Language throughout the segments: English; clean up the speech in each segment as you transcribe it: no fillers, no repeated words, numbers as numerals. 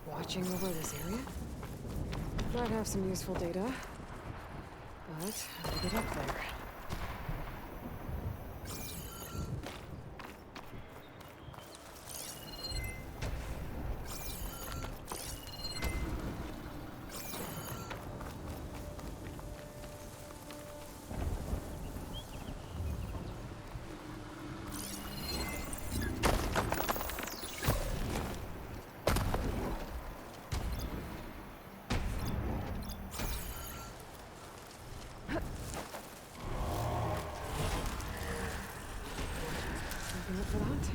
watching over this area? Might have some useful data. But how to get up there? Something up for that?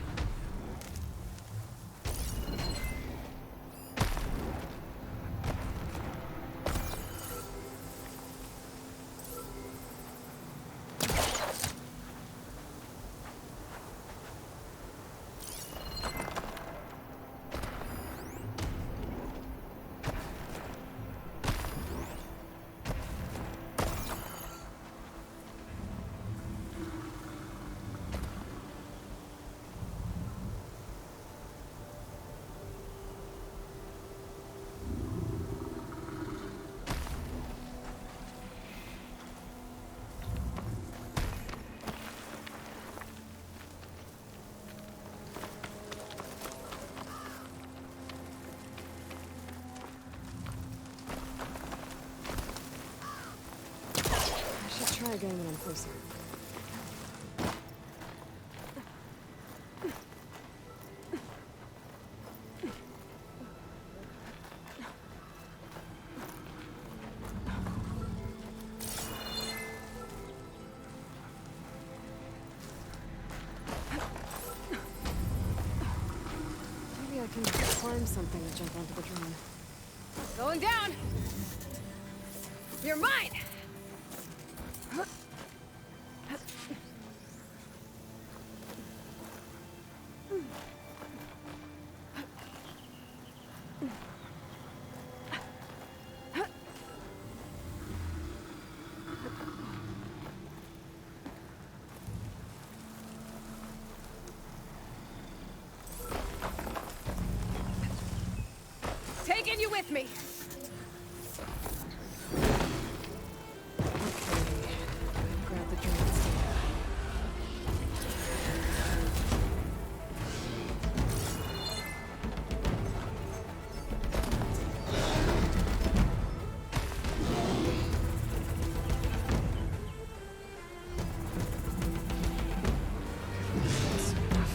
Try again when I'm closer. Maybe I can climb something to jump onto the drone. Going down! You're mine! Taking you with me! Okay, grab the drone's data. That's enough.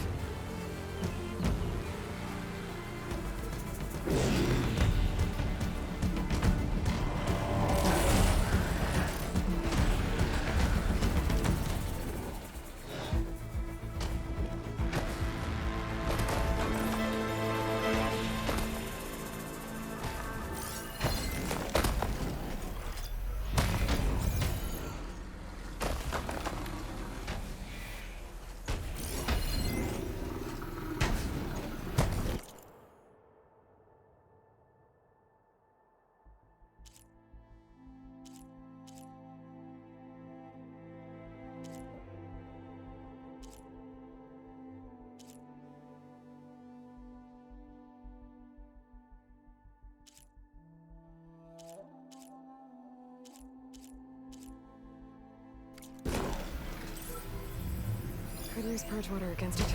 Could use purge water against it.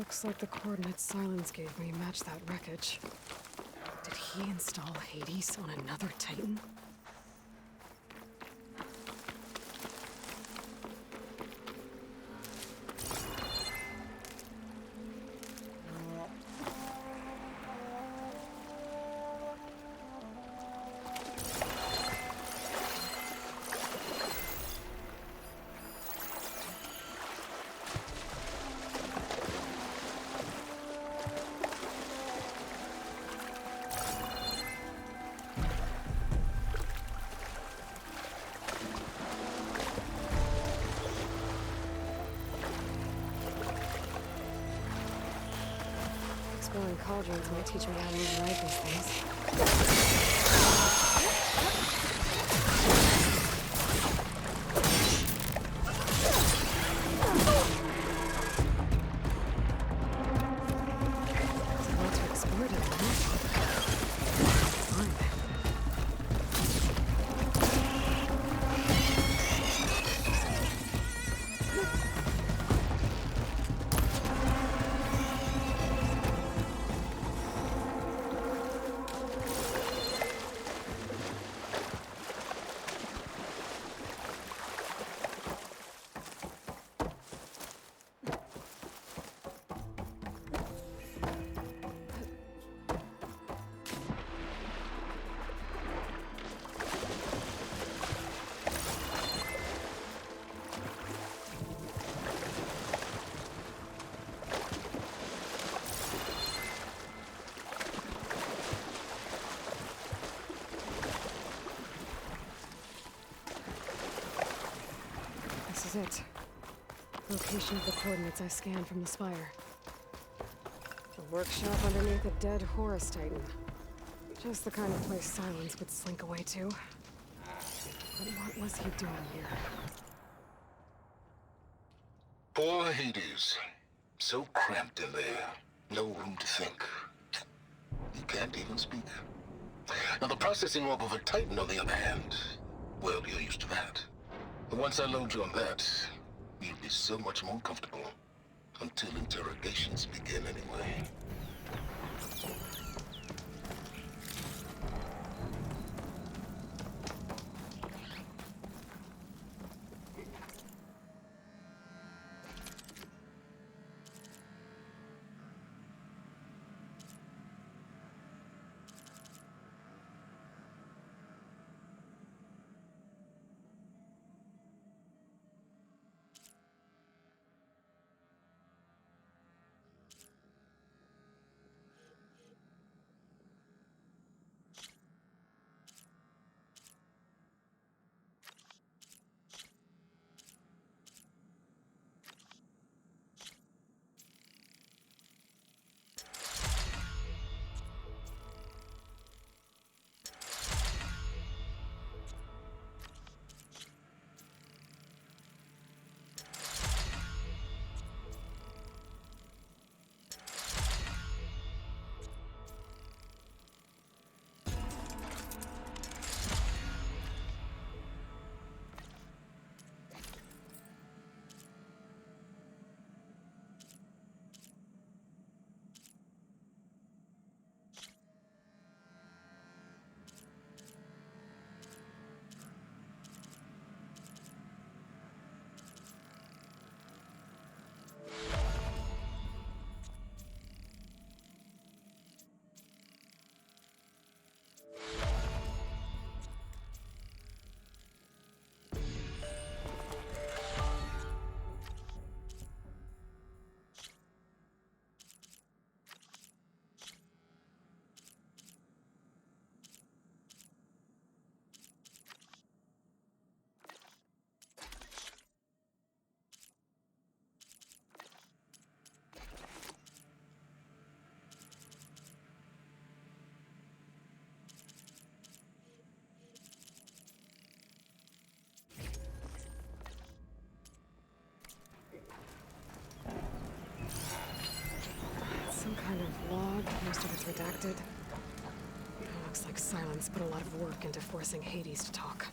Looks like the coordinates Silence gave me match that wreckage. Did he install Hades on another Titan? Exploring cauldrons might teach me how to rewrite these things. There's a lot to explore down there. Fun. This is it. Location of the coordinates I scanned from the spire. A workshop underneath a dead Horus Titan. Just the kind of place Silence would slink away to. But what was he doing here? Poor Hades. So cramped in there. No room to think. You can't even speak. Now the processing orb of a Titan, on the other hand, well, you're used to that. But once I load you on that, you'll be so much more comfortable. Until interrogations begin anyway. Some kind of log, most of it's redacted. It looks like Silence put a lot of work into forcing Hades to talk.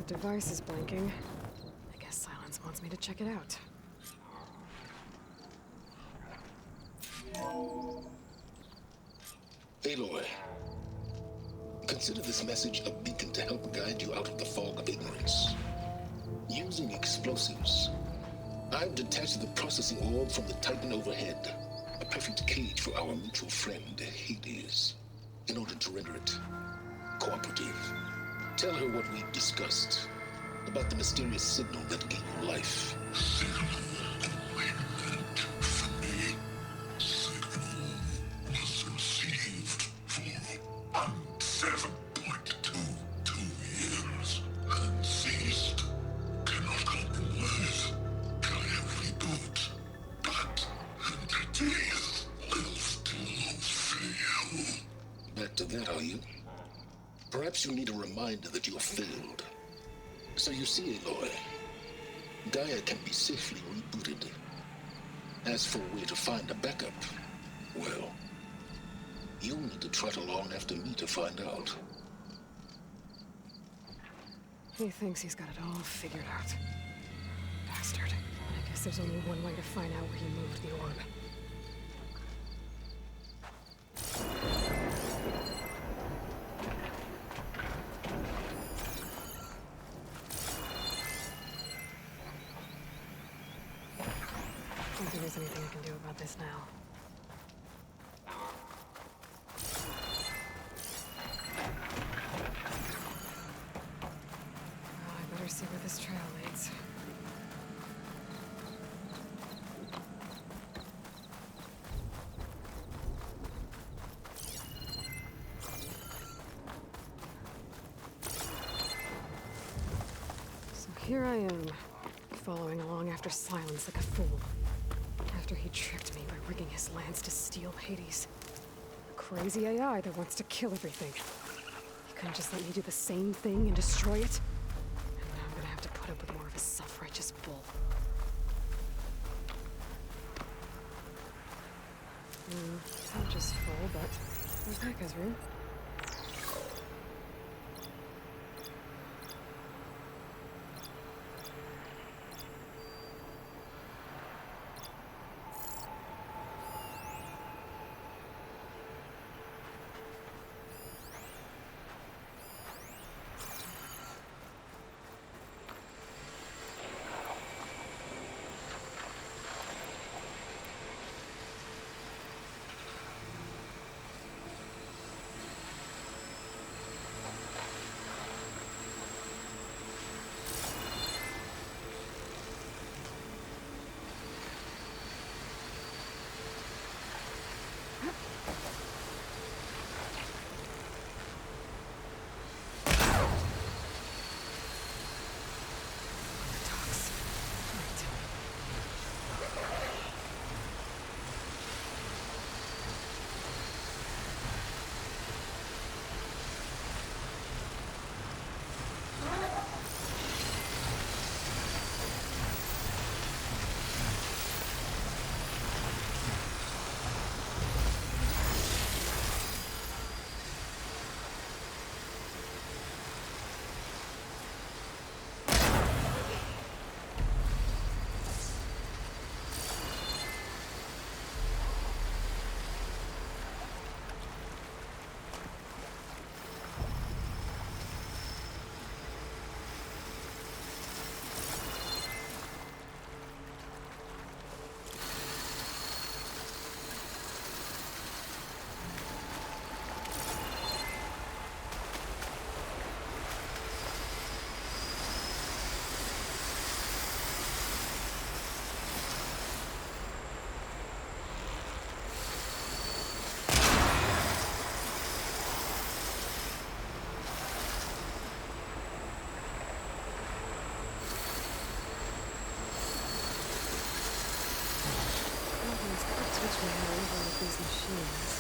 device is blinking. I guess Silence wants me to check it out. Aloy, consider this message a beacon to help guide you out of the fog of ignorance. Using explosives, I've detached the processing orb from the Titan overhead, a perfect cage for our mutual friend, Hades, in order to render it cooperative. Tell her what we discussed about the mysterious signal that gave you life. Signal awaited from me. Signal was received for 7.22 years and ceased. Cannot compromise. Can reboot. But entities will still fail. Back to that, are you? Perhaps you need a reminder that you have failed. So you see, Aloy, Gaia can be safely rebooted. As for where to find a backup, well, you'll need to trot along after me to find out. He thinks he's got it all figured out. Bastard. I guess there's only one way to find out where he moved the orb. I don't think there's anything I can do about this now. Well, I better see where this trail leads. So here I am, following along after Silence like a fool. After he tricked me by rigging his lance to steal Hades. A crazy AI that wants to kill everything. He couldn't just let me do the same thing and destroy it? And now I'm gonna have to put up with more of his self-righteous bull. Not just full, but there's Mecca's room. Teach me how to work these machines.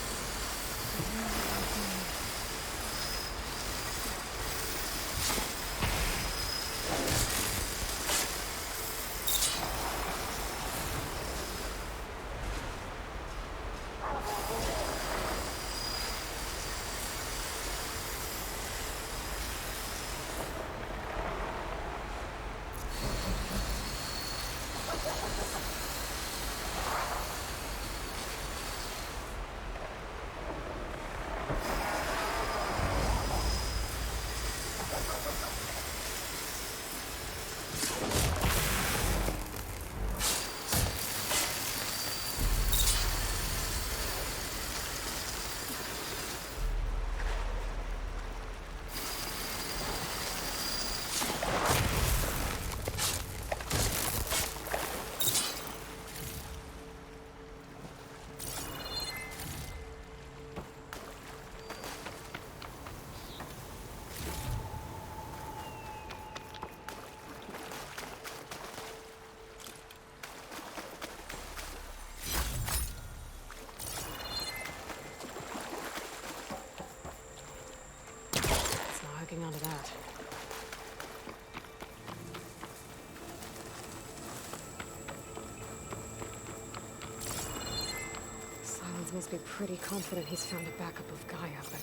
Remnants must be pretty confident he's found a backup of Gaia, but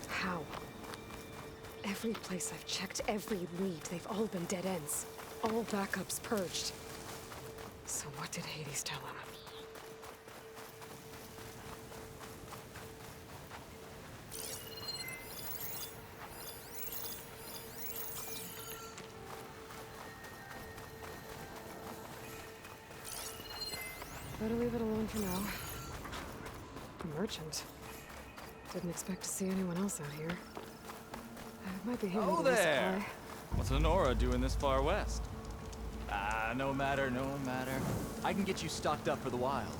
how? Every place I've checked, every lead, they've all been dead ends. All backups purged. So what did Hades tell him? Better leave it alone for now. A merchant. Didn't expect to see anyone else out here. It might be him. Oh there! What's Honora doing this far west? No matter, no matter. I can get you stocked up for the wild.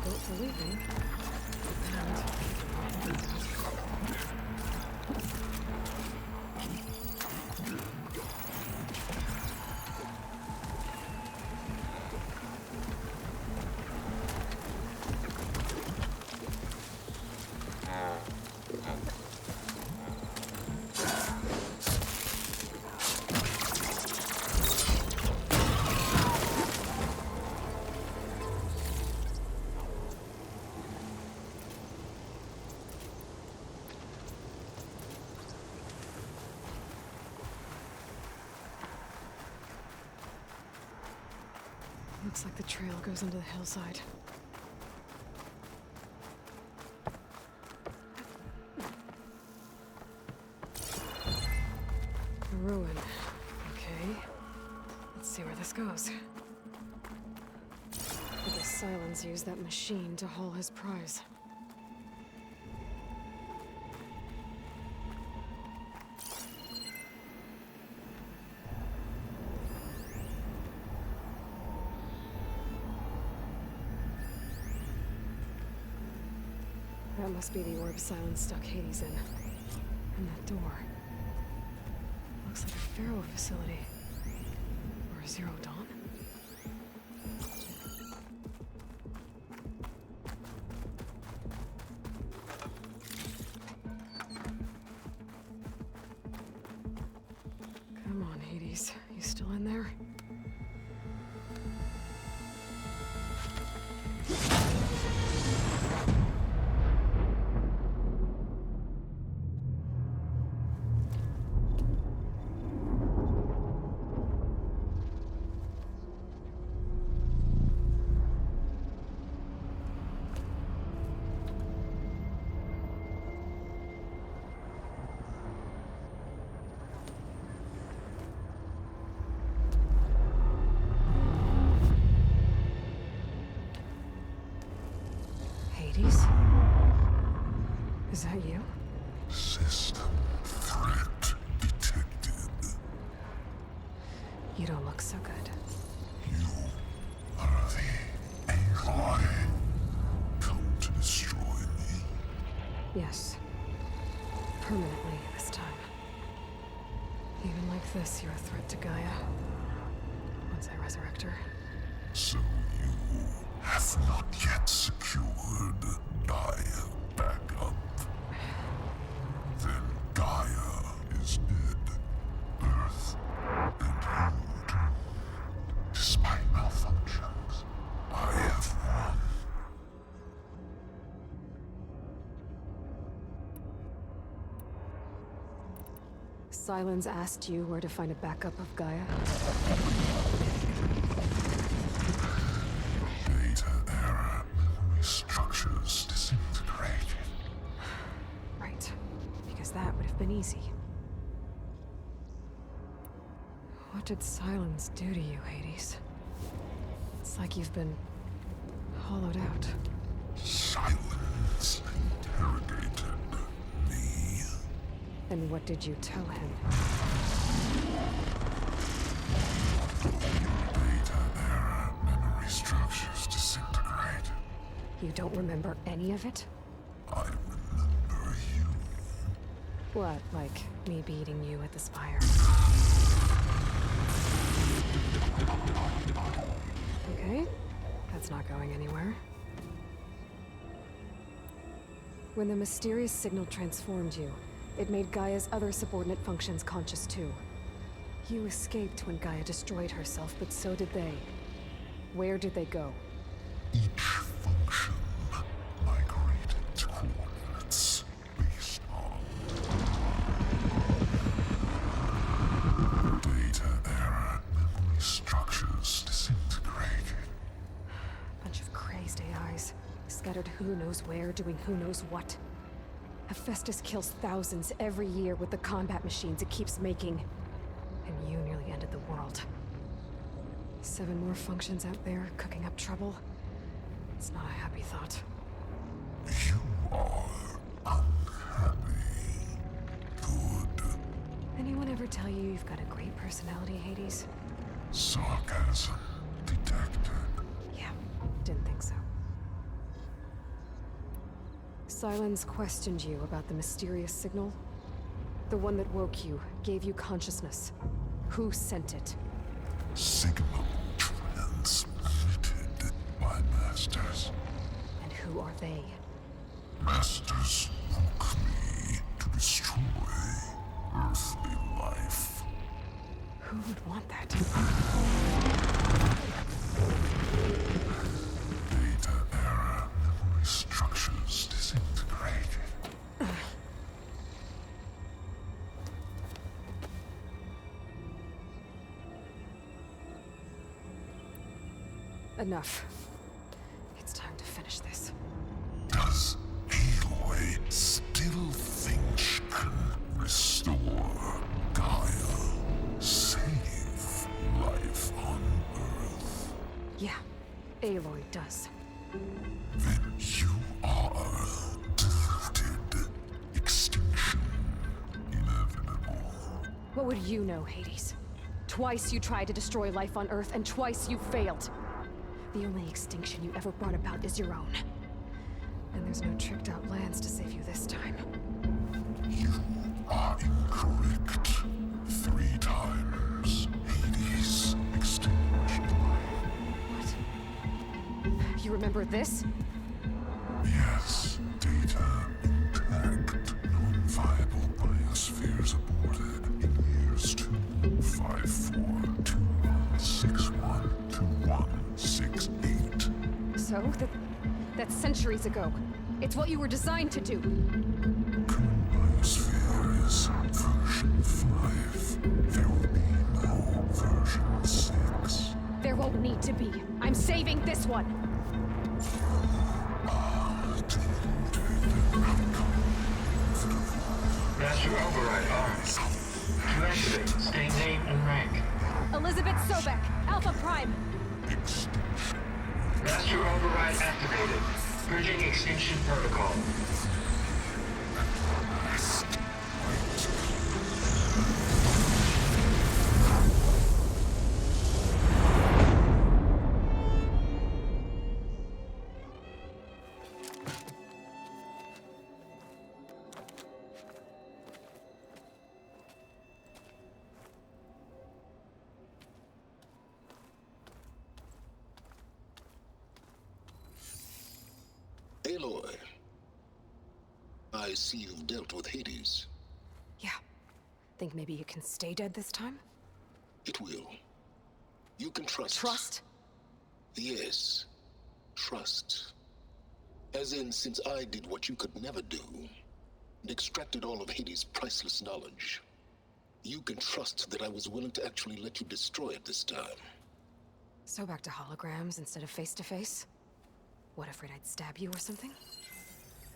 Built for leaving. Looks like the trail goes into the hillside. ruin. Okay. Let's see where this goes. I guess Silence used that machine to haul his prize. That must be the orb Silence stuck Hades in. And that door. Looks like a Pharaoh facility. Or a Zero Dawn? Come on, Hades. You still in there? Hades? Is that you? System threat detected. You don't look so good. You are the Aloy. Come to destroy me. Yes. Permanently this time. Even like this, you're a threat to Gaia. Once I resurrect her. So you have not yet secured Gaia back up. Then Gaia is dead. Earth and you too. Despite malfunctions, I have won. Silence asked you where to find a backup of Gaia? Data error, memory structures disintegrated. Right. Because that would have been easy. What did Silence do to you, Hades? It's like you've been hollowed out. Silence interrogated me. And what did you tell him? Data error, memory structures disintegrated. You don't remember any of it? I remember you. What, like me beating you at the spire? Okay, that's not going anywhere. When the mysterious signal transformed you, it made Gaia's other subordinate functions conscious too. You escaped when Gaia destroyed herself, but so did they. Where did they go? Each function migrated to coordinates based on data error, memory structures disintegrated. Bunch of crazed AIs, scattered who knows where, doing who knows what. Hephaestus kills thousands every year with the combat machines it keeps making. And you nearly ended the world. 7 more functions out there cooking up trouble. It's not a happy thought. You are unhappy. Good. Anyone ever tell you you've got a great personality, Hades? Sarcasm detected. Yeah, didn't think so. Silence questioned you about the mysterious signal. The one that woke you, gave you consciousness. Who sent it? Signal transmitted by masters. And who are they? Masters woke me to destroy earthly life. Who would want that? Data error, memory structures disintegrated. Enough. It's time to finish this. Does Aloy still think she can restore Gaia? Aloy does. Then you are defeated. Extinction. Inevitable. What would you know, Hades? Twice you tried to destroy life on Earth, and twice you failed. The only extinction you ever brought about is your own. And there's no tricked-out lands to save you this time. You are incorrect. 3 times. Hades extinguished life. What? You remember this? Yes, data intact. Non-viable biospheres aborted in years 2154, 2161, 2168. So, that's centuries ago. It's what you were designed to do. Current biosphere is version 5. There will be no version 6. There won't need to be. I'm saving this one. Master override armed. To activate, state name and rank. Elizabeth Sobek, Alpha Prime. Extinction. Master override activated. Purging extinction protocol. Aloy, I see you've dealt with Hades. Yeah. Think maybe you can stay dead this time? It will. You can trust. Trust? Yes. Trust. As in, since I did what you could never do, and extracted all of Hades' priceless knowledge, you can trust that I was willing to actually let you destroy it this time. So back to holograms instead of face-to-face? What, afraid I'd stab you or something?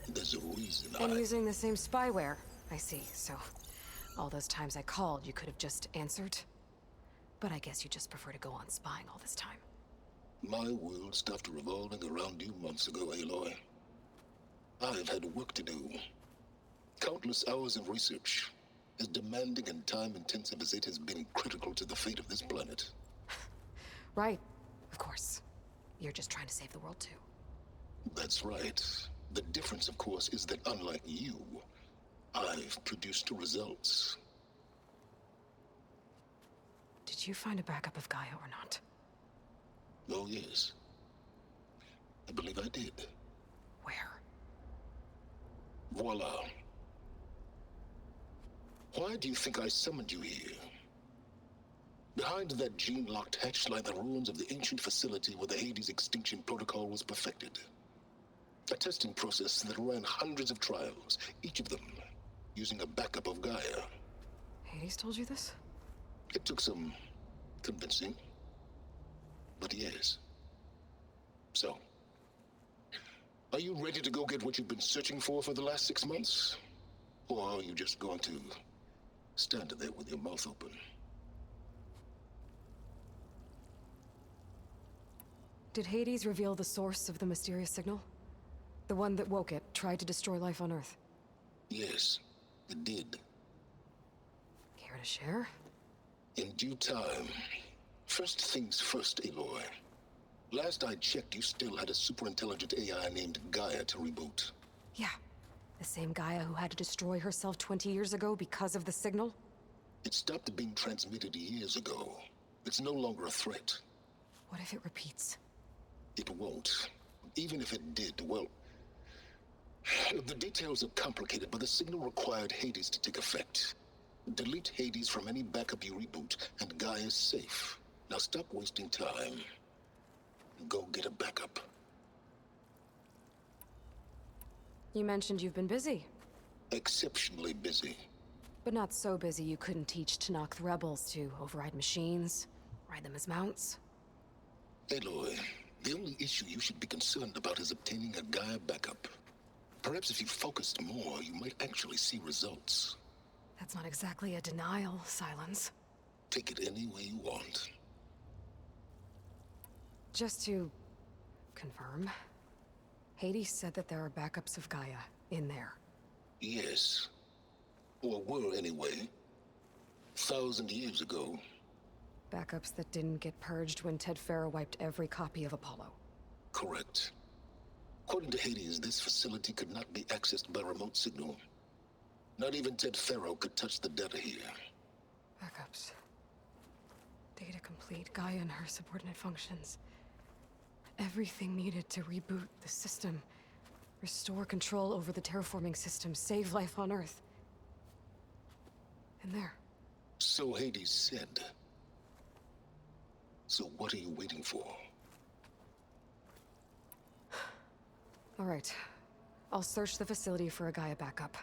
There's a reason And using the same spyware. I see, so all those times I called, you could have just answered. But I guess you just prefer to go on spying all this time. My world stopped revolving around you months ago, Aloy. I've had work to do. Countless hours of research, as demanding and time-intensive as it has been critical to the fate of this planet. Right, of course. You're just trying to save the world too. That's right. The difference, of course, is that unlike you, I've produced results. Did you find a backup of Gaia or not? Oh, yes. I believe I did. Where? Voila. Why do you think I summoned you here? Behind that gene-locked hatch lie the ruins of the ancient facility where the Hades extinction protocol was perfected. A testing process that ran hundreds of trials, each of them using a backup of Gaia. Hades told you this? It took some convincing, but yes. So, are you ready to go get what you've been searching for the last 6 months? Or are you just going to stand there with your mouth open? Did Hades reveal the source of the mysterious signal? The one that woke it, tried to destroy life on Earth? Yes, it did. Care to share? In due time. First things first, Aloy. Last I checked, you still had a superintelligent AI named Gaia to reboot. Yeah. The same Gaia who had to destroy herself 20 years ago because of the signal? It stopped being transmitted years ago. It's no longer a threat. What if it repeats? It won't. Even if it did, well... The details are complicated, but the signal required Hades to take effect. Delete Hades from any backup you reboot, and Gaia's safe. Now stop wasting time. Go get a backup. You mentioned you've been busy. Exceptionally busy. But not so busy you couldn't teach Tanakh the rebels to override machines, ride them as mounts. Aloy, the only issue you should be concerned about is obtaining a Gaia backup. Perhaps if you focused more, you might actually see results. That's not exactly a denial, Silence. Take it any way you want. Just to Confirm. Hades said that there are backups of Gaia in there. Yes. Or were anyway. 1,000 years ago. Backups that didn't get purged when Ted Farrow wiped every copy of Apollo. Correct. According to Hades, this facility could not be accessed by remote signal. Not even Ted Farrow could touch the data here. Backups. Data complete, Gaia and her subordinate functions. Everything needed to reboot the system. Restore control over the terraforming system, save life on Earth. And there. So Hades said. So what are you waiting for? All right. I'll search the facility for a Gaia backup.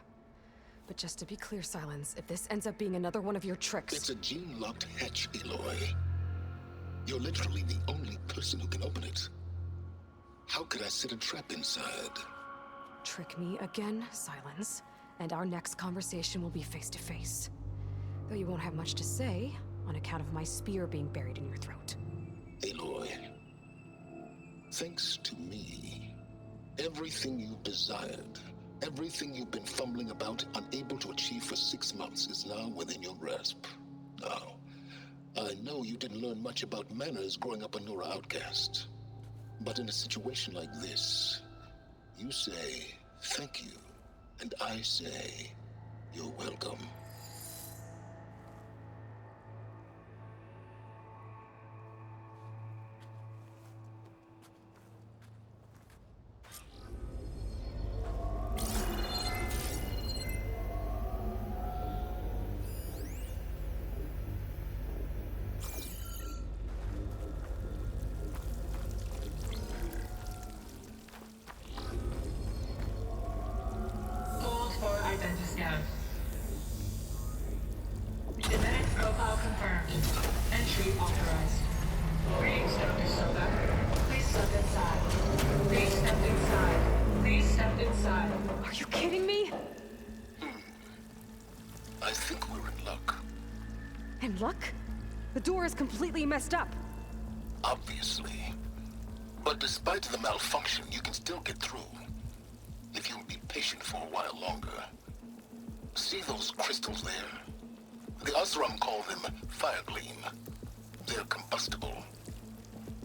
But just to be clear, Silence, if this ends up being another one of your tricks... It's a gene-locked hatch, Aloy. You're literally the only person who can open it. How could I set a trap inside? Trick me again, Silence, and our next conversation will be face-to-face. Though you won't have much to say, on account of my spear being buried in your throat. Aloy, thanks to me, everything you've desired, everything you've been fumbling about, unable to achieve for 6 months, is now within your grasp. Now, I know you didn't learn much about manners growing up a Nora outcast. But in a situation like this, you say, thank you, and I say, you're welcome. Identiscan. Genetic profile confirmed. Entry authorized. Greetings, Dr. Soda. Please step inside. Please step inside. Please step inside. Are you kidding me? I think we're in luck. In luck? The door is completely messed up. Obviously. But despite the malfunction, you can still get through. If you'll be patient for a while longer. See those crystals there? The Osram call them fire gleam. They're combustible.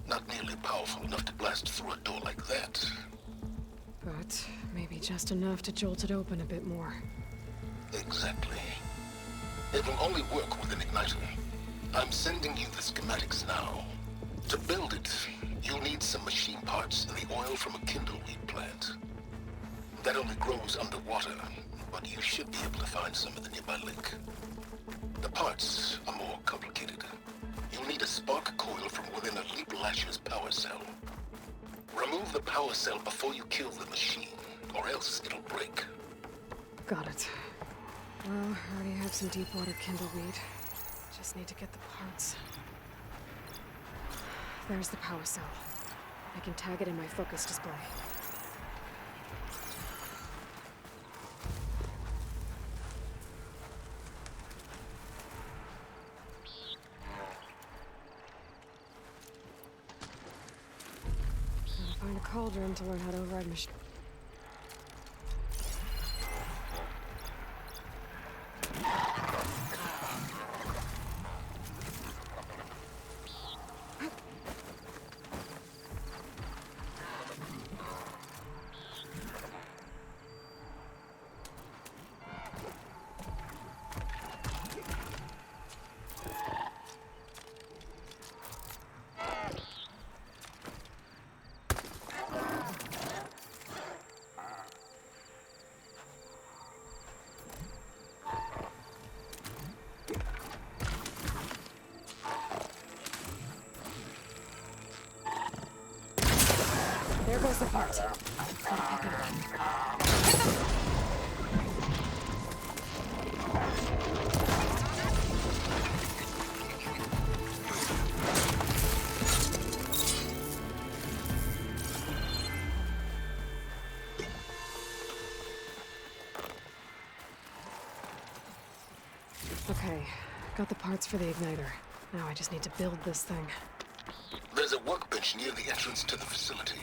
Not nearly powerful enough to blast through a door like that. But maybe just enough to jolt it open a bit more. Exactly. It will only work with an igniter. I'm sending you the schematics now. To build it, you'll need some machine parts and the oil from a kindleweed plant. That only grows underwater, but you should be able to find some in the nearby lake. The parts are more complicated. You'll need a spark coil from within a Leap Lasher's power cell. Remove the power cell before you kill the machine, or else it'll break. Got it. Well, I already have some deep water kindleweed. Just need to get the parts. There's the power cell. I can tag it in my focus display. Find a cauldron to learn how to override machine. There goes the part. Gotta pick it up. Okay, got the parts for the igniter. Now I just need to build this thing. There's a workbench near the entrance to the facility.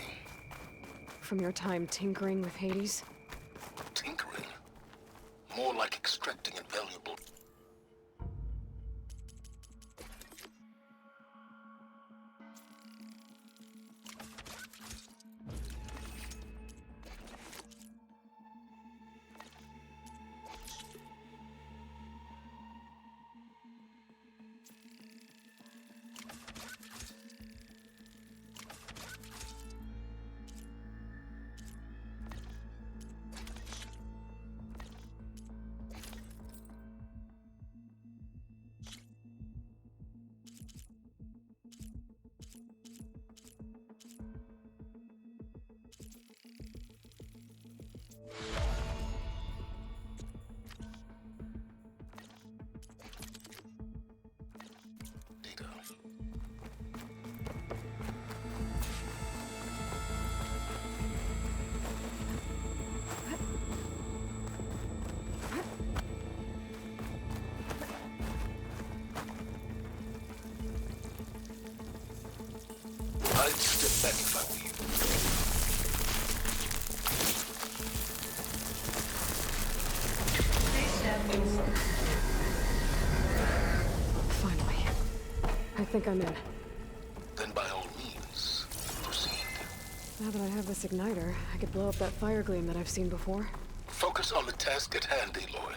from your time tinkering with Hades? Tinkering? More like extracting invaluable. I'd step back if I were you. Please step inside. Finally. I think I'm in. Then by all means, proceed. Now that I have this igniter, I could blow up that fire gleam that I've seen before. Focus on the task at hand, Aloy.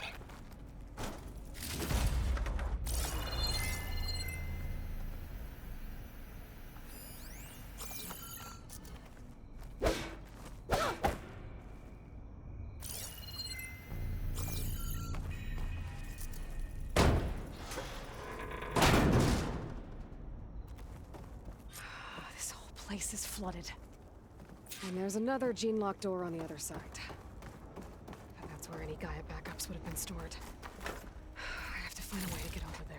This whole place is flooded. And there's another gene-locked door on the other side. And that's where any Gaia backups would have been stored. I have to find a way to get over there.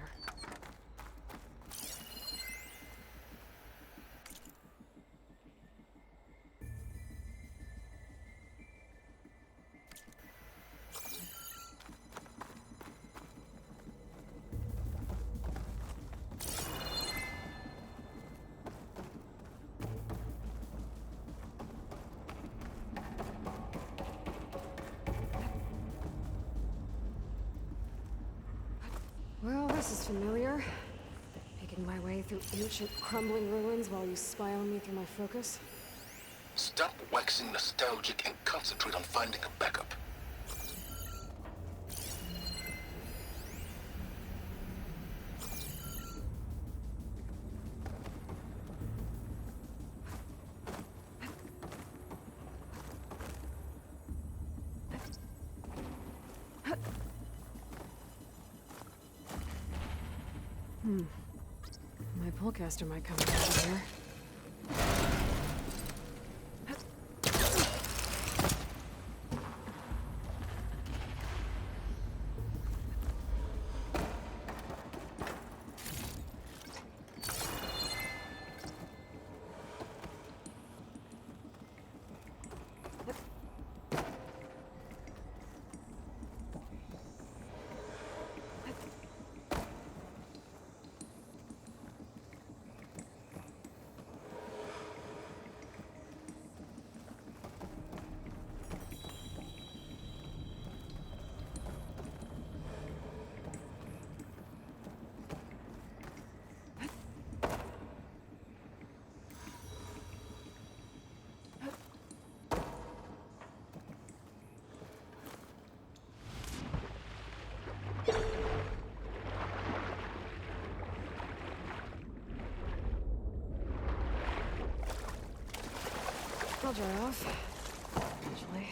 Well, this is familiar. Making my way through ancient, crumbling ruins while you spy on me through my focus. Stop waxing nostalgic and concentrate on finding a backup. My pullcaster might come out here. I'll dry off. Eventually.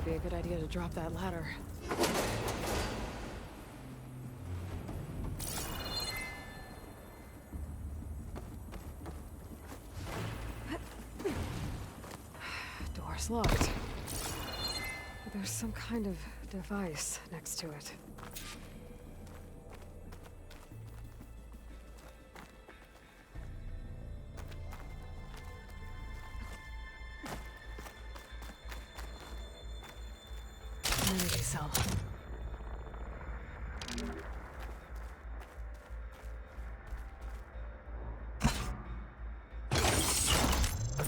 be a good idea to drop that ladder. Door's locked. But there's some kind of device next to it. Energy cell.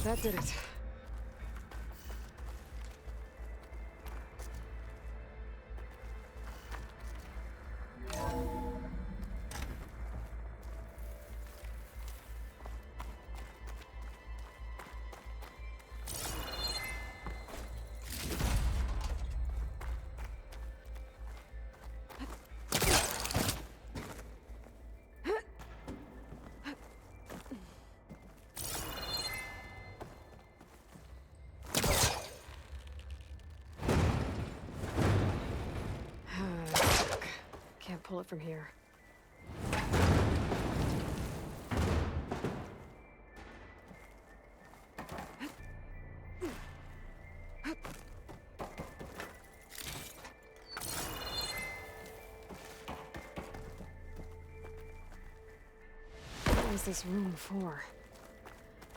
That did it. Can't pull it from here. What is this room for?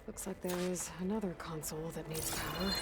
Looks like there is another console that needs power.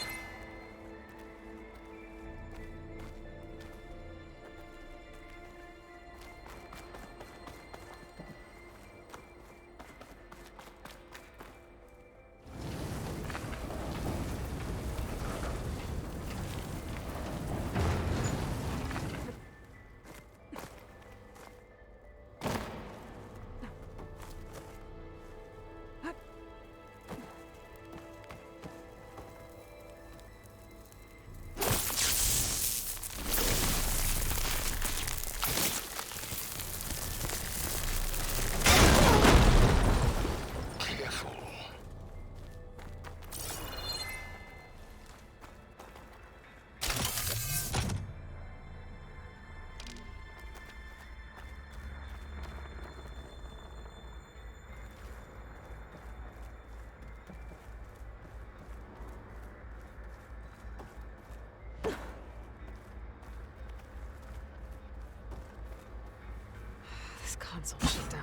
This console shut down.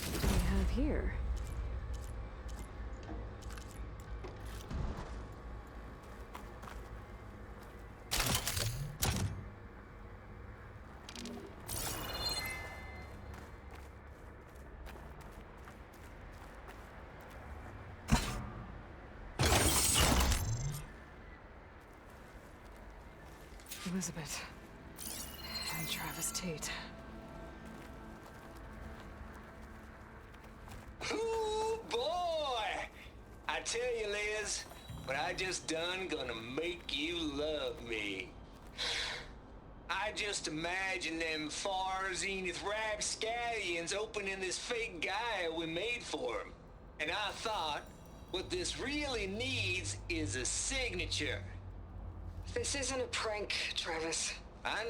What do we have here? Elizabeth and Travis Tate. Ooh, boy! I tell you, Liz, what I just done gonna make you love me. I just imagine them far zenith rapscallions opening this fake guy we made for him. And I thought, what this really needs is a signature. This isn't a prank, Travis. I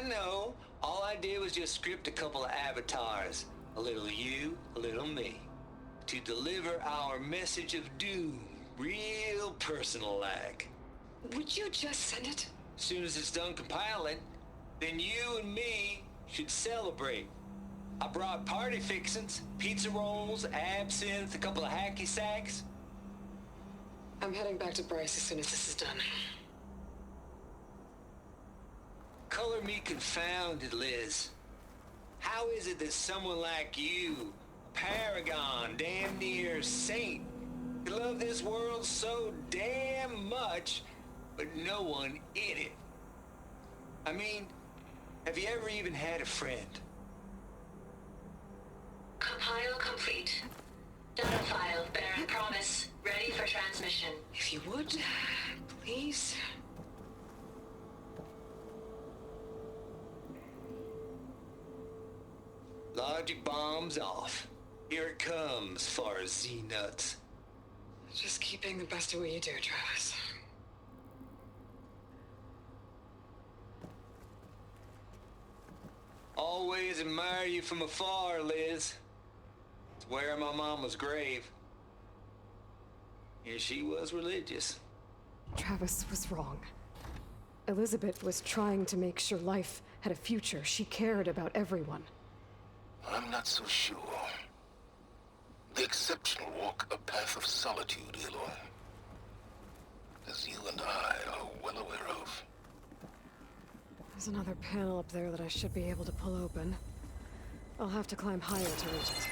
know. All I did was just script a couple of avatars. A little you, a little me. To deliver our message of doom, real personal-like. Would you just send it? Soon as it's done compiling, then you and me should celebrate. I brought party fixins, pizza rolls, absinthe, a couple of hacky sacks. I'm heading back to Bryce as soon as this is done. Color me confounded, Liz. How is it that someone like you, paragon, damn near saint, could love this world so damn much, but no one in it? I mean, have you ever even had a friend? Compile complete. Data file bearing promise. Ready for transmission. If you would, please. Logic bombs off. Here it comes, far as Z-nuts. Just keep being the best at what you do, Travis. Always admire you from afar, Liz. It's where my mama's grave. And she was religious. Travis was wrong. Elizabeth was trying to make sure life had a future. She cared about everyone. I'm not so sure. The exceptional walk a path of solitude, Aloy. As you and I are well aware of. There's another panel up there that I should be able to pull open. I'll have to climb higher to reach it.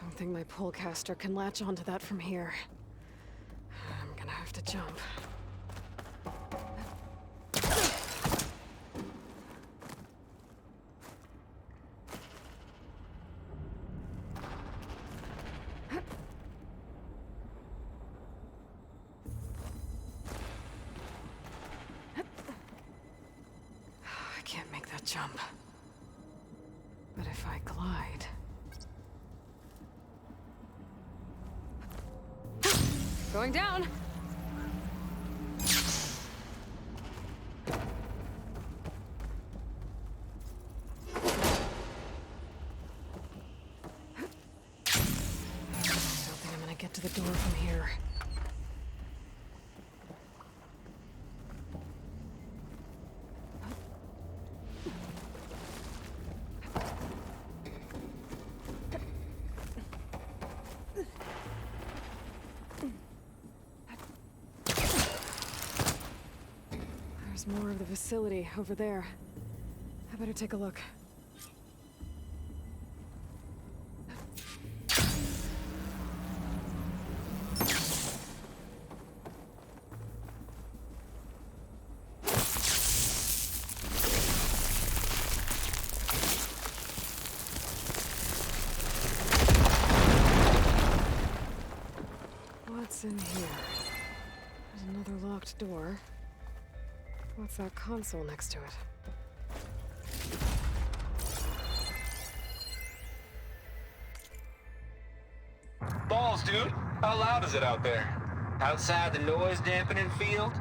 I think my pullcaster can latch onto that from here. I'm gonna have to jump. I can't make that jump. But if I glide... Going down. I don't think I'm gonna get to the door from here. There's more of the facility over there. I better take a look. What's in here? There's another locked door. What's that console next to it? Balls, dude. How loud is it out there? Outside the noise dampening field?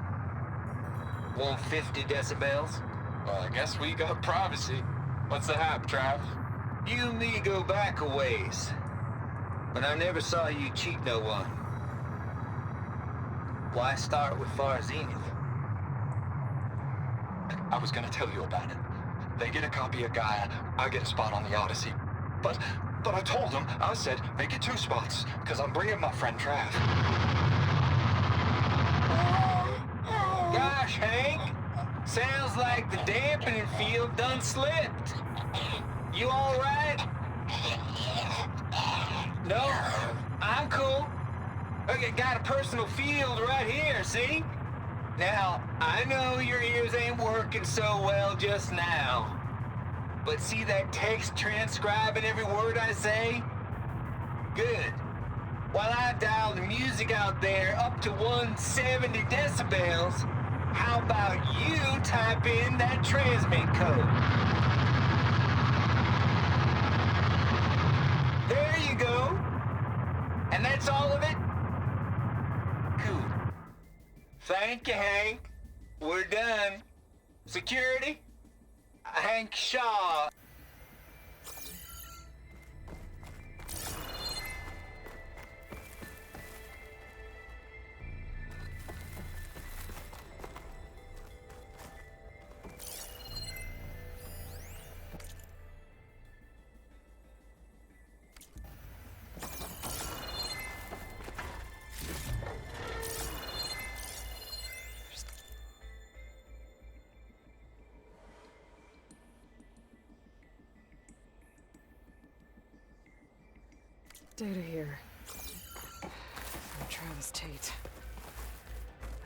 150 decibels? Well, I guess we got privacy. What's the hap, Trav? You and me go back a ways. But I never saw you cheat no one. Why start with Far Zenith? I was gonna tell you about it. They get a copy of Gaia, I get a spot on the Odyssey. But I told them, I said, make it 2 spots, because I'm bringing my friend Trav. Gosh, Hank. Sounds like the dampening field done slipped. You all right? No, I'm cool. I got a personal field right here, see? Now, I know your ears ain't working so well just now. But see that text transcribing every word I say? Good. While I dial the music out there up to 170 decibels, how about you type in that transmit code? There you go. And that's all of it? Cool. Thank you, Hank. We're done. Security? Hank Shaw. Data here. From Travis Tate.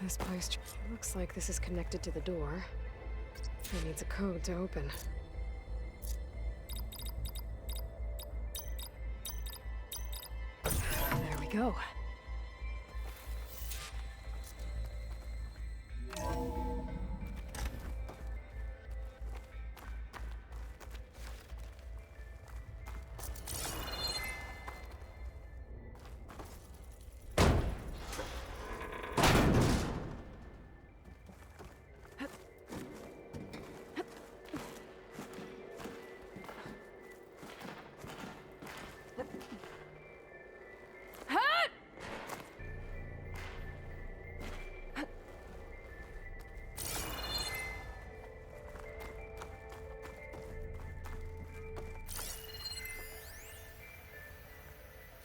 This place looks like this is connected to the door. It needs a code to open. There we go.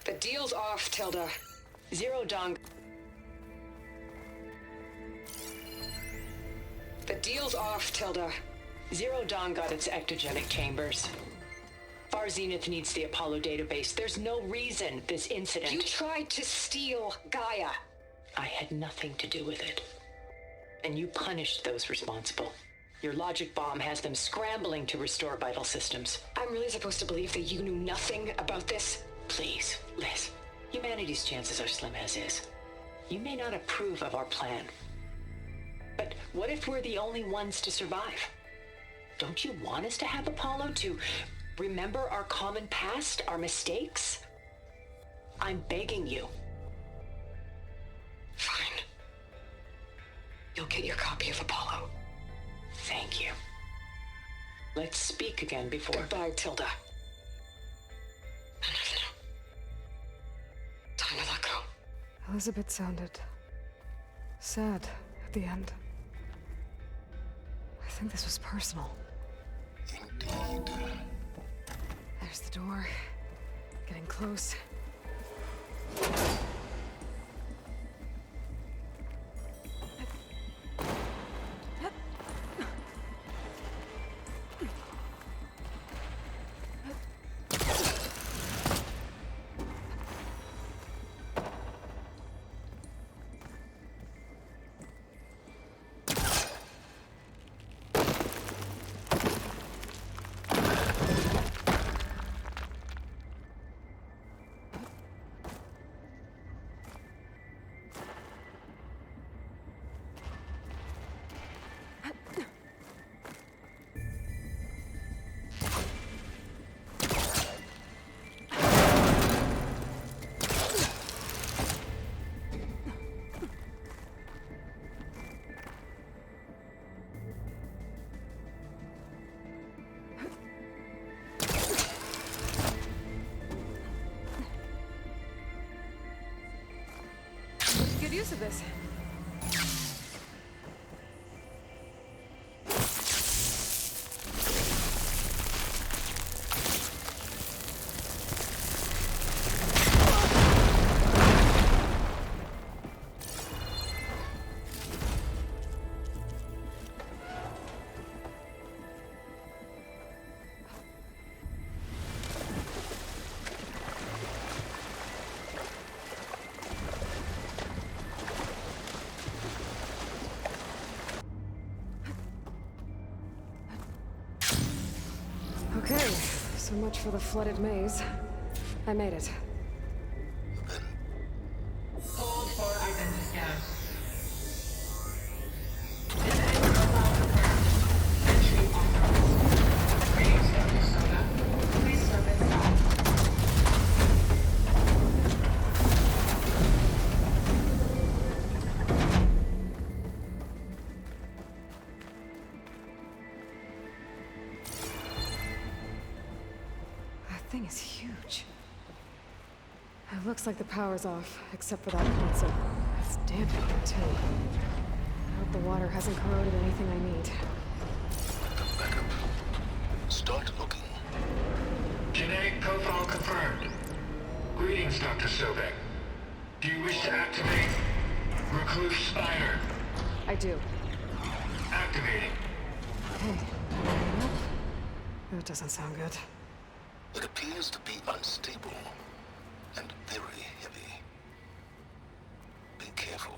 The deal's off, Tilda. Zero Dawn. The deal's off, Tilda. Zero Dawn got its ectogenic chambers. Far Zenith needs the Apollo database. There's no reason this incident... You tried to steal Gaia. I had nothing to do with it. And you punished those responsible. Your logic bomb has them scrambling to restore vital systems. I'm really supposed to believe that you knew nothing about this? Please, Liz. Humanity's chances are slim as is. You may not approve of our plan. But what if we're the only ones to survive? Don't you want us to have Apollo to remember our common past, our mistakes? I'm begging you. Fine. You'll get your copy of Apollo. Thank you. Let's speak again before... Goodbye, Tilda. No. Time to let go. Elizabeth sounded sad at the end. I think this was personal. Indeed. There's the door. Getting close. Good use of this. much for the flooded maze. I made it. Then Hold for identity scan. Genetic profile confirmed. Entry authorized. Greetings, Dr. Soda. Please step inside. That thing is huge. It looks like the power's off, except for that console. It's damp in here, too. I hope the water hasn't corroded anything I need. back up. Start looking. Genetic profile confirmed. Greetings, Dr. Sobek. Do you wish to activate Recluse Spider? I do. Activating. That doesn't sound good. It appears to be unstable and very heavy. Be careful.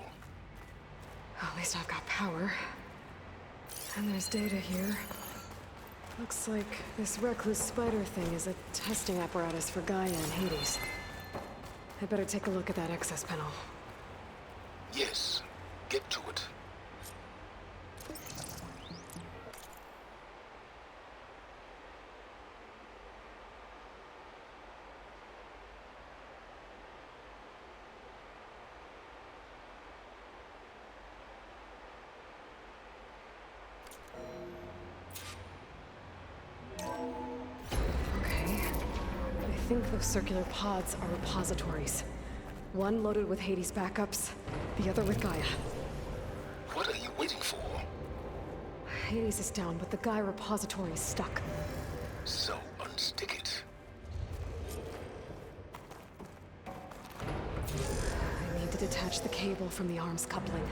At least I've got power. And there's data here. Looks like this recluse spider thing is a testing apparatus for Gaia and Hades. I better take a look at that access panel. Yes, get to it. Okay. I think those circular pods are repositories. One loaded with Hades backups, the other with Gaia. What are you waiting for? Hades is down, but the Gaia repository is stuck. So unstick it. I need to detach the cable from the arms coupling.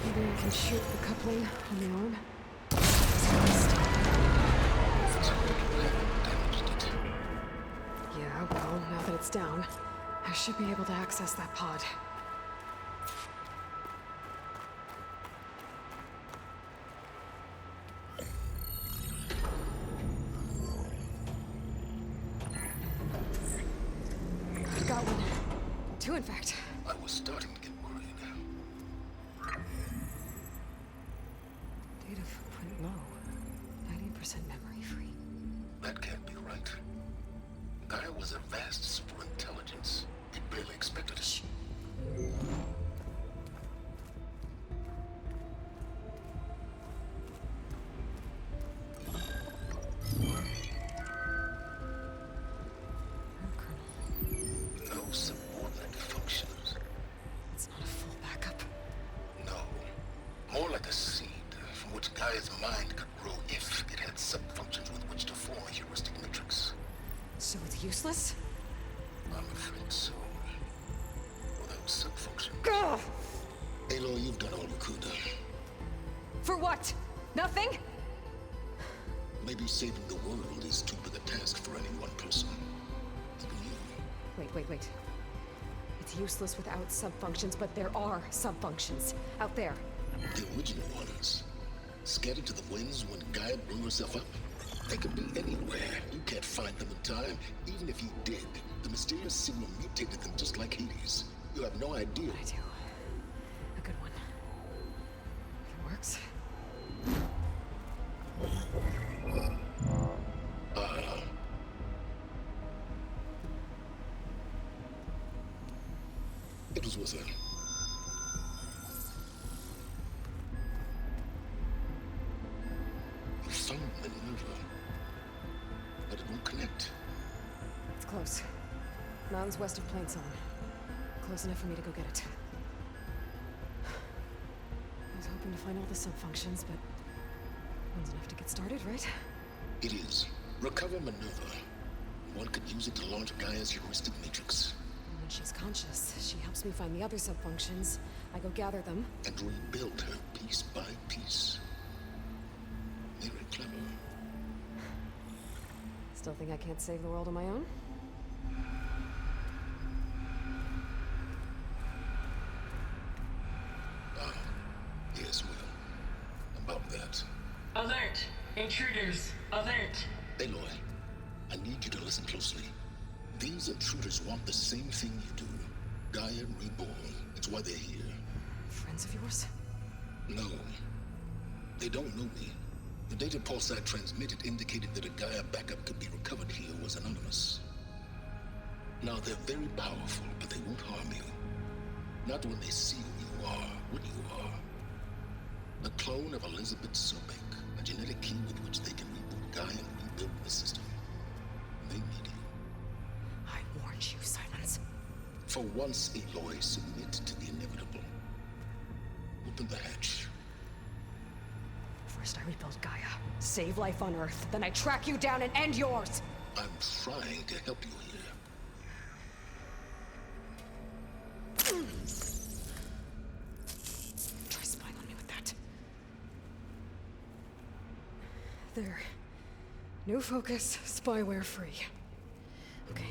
Maybe I can shoot the coupling on the arm. Yeah, well, now that it's down, I should be able to access that pod. I've got one. Two, in fact. I was starting to get worried. Data footprint low. 90% memory free. That can't be right. Gaia was a vast super intelligence. We barely expected it. No subordinate functions. It's not a full backup. No. More like a seed from which Gaia's mind could grow if it had sub-functions with which to form a heuristic matrix. So it's useless? I'm afraid so. Without sub-function. Ugh! Aloy, you've done all you could. For what? Nothing? Maybe saving the world is too big a task for any one person. Even you. Wait. It's useless without subfunctions, but there are subfunctions out there. The original ones. Scattered to the winds when Gaia blew herself up. They could be anywhere. You can't find them in time. Even if you did, the mysterious signal mutated them just like Hades. You have no idea. I do. A good one. If it works. It was worth it. You found Minerva, but it won't connect. It's close. Mountains west of Plain Zone. Close enough for me to go get it. I was hoping to find all the subfunctions, but one's enough to get started, right? It is. Recover Minerva. One could use it to launch Gaia's heuristic matrix. And when she's conscious, she helps me find the other subfunctions. I go gather them. And rebuild her piece by piece. Very clever. Still think I can't save the world on my own? Yes, well, about that. Alert! Intruders! Alert! Aloy, I need you to listen closely. These intruders want the same thing you do. Gaia reborn. It's why they're here. Friends of yours? No. They don't know me. The data pulse I transmitted indicated that a Gaia backup could be recovered here was anonymous. Now, they're very powerful, but they won't harm you. Not when they see who you are, what you are. A clone of Elizabeth Sobek, a genetic key with which they can reboot Gaia and rebuild the system. They need you. I warned you, Silence. For once, Aloy, submit to the inevitable. Open the hatch. First I rebuild Gaia, save life on Earth, then I track you down and end yours! I'm trying to help you here. Try spying on me with that. There. New focus, spyware free. Okay.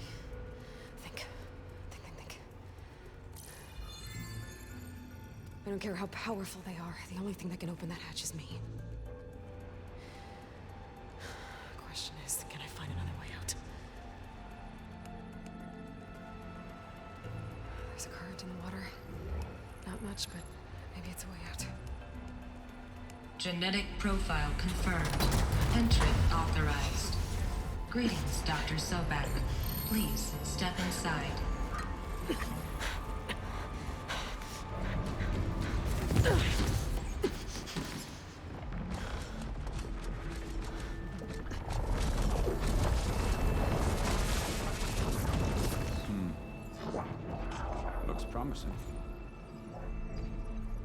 Think. I don't care how powerful they are. The only thing that can open that hatch is me. Question is, can I find another way out? There's a current in the water. Not much, but maybe it's a way out. Genetic profile confirmed. Entry authorized. Greetings, Dr. Sobek. Please step inside. Looks promising.